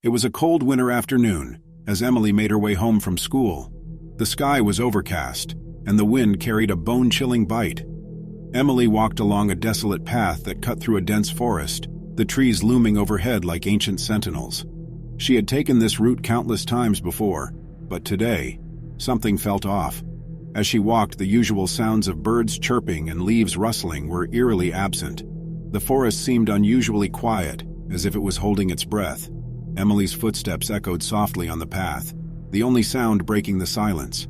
It was a cold winter afternoon as Emily made her way home from school. The sky was overcast, and the wind carried a bone-chilling bite. Emily walked along a desolate path that cut through a dense forest, the trees looming overhead like ancient sentinels. She had taken this route countless times before, but today, something felt off. As she walked, the usual sounds of birds chirping and leaves rustling were eerily absent. The forest seemed unusually quiet, as if it was holding its breath. Emily's footsteps echoed softly on the path, the only sound breaking the silence.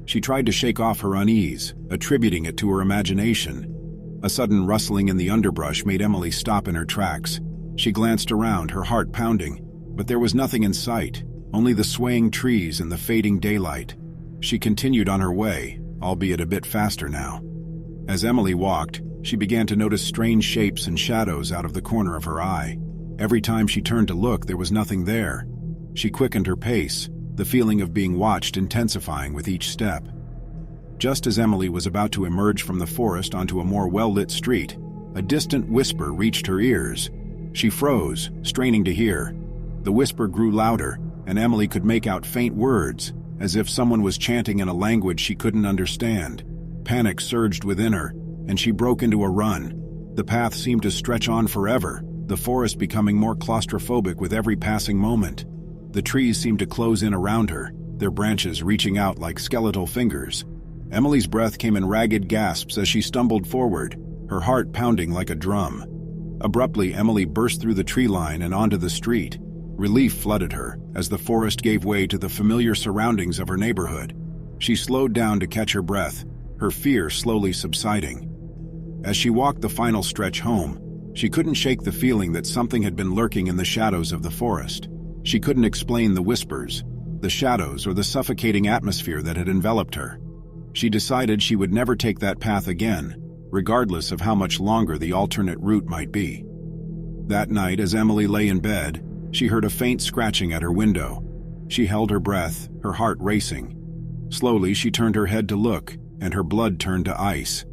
She tried to shake off her unease, attributing it to her imagination. A sudden rustling in the underbrush made Emily stop in her tracks. She glanced around, her heart pounding, but there was nothing in sight, only the swaying trees and the fading daylight. She continued on her way, albeit a bit faster now. As Emily walked, she began to notice strange shapes and shadows out of the corner of her eye. Every time she turned to look, there was nothing there. She quickened her pace, the feeling of being watched intensifying with each step. Just as Emily was about to emerge from the forest onto a more well-lit street, a distant whisper reached her ears. She froze, straining to hear. The whisper grew louder, and Emily could make out faint words, as if someone was chanting in a language she couldn't understand. Panic surged within her, and she broke into a run. The path seemed to stretch on forever, the forest becoming more claustrophobic with every passing moment. The trees seemed to close in around her, their branches reaching out like skeletal fingers. Emily's breath came in ragged gasps as she stumbled forward, her heart pounding like a drum. Abruptly, Emily burst through the tree line and onto the street. Relief flooded her as the forest gave way to the familiar surroundings of her neighborhood. She slowed down to catch her breath, her fear slowly subsiding. As she walked the final stretch home, she couldn't shake the feeling that something had been lurking in the shadows of the forest. She couldn't explain the whispers, the shadows, or the suffocating atmosphere that had enveloped her. She decided she would never take that path again, regardless of how much longer the alternate route might be. That night, as Emily lay in bed, she heard a faint scratching at her window. She held her breath, her heart racing. Slowly, she turned her head to look, and her blood turned to ice.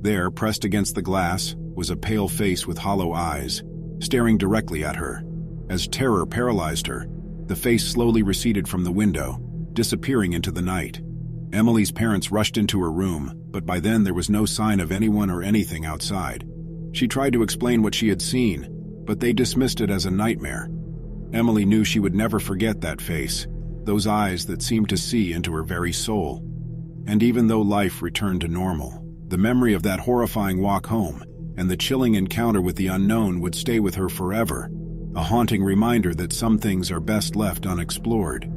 There, pressed against the glass, was a pale face with hollow eyes, staring directly at her. As terror paralyzed her, the face slowly receded from the window, disappearing into the night. Emily's parents rushed into her room, but by then there was no sign of anyone or anything outside. She tried to explain what she had seen, but they dismissed it as a nightmare. Emily knew she would never forget that face, those eyes that seemed to see into her very soul. And even though life returned to normal, the memory of that horrifying walk home and the chilling encounter with the unknown would stay with her forever, a haunting reminder that some things are best left unexplored.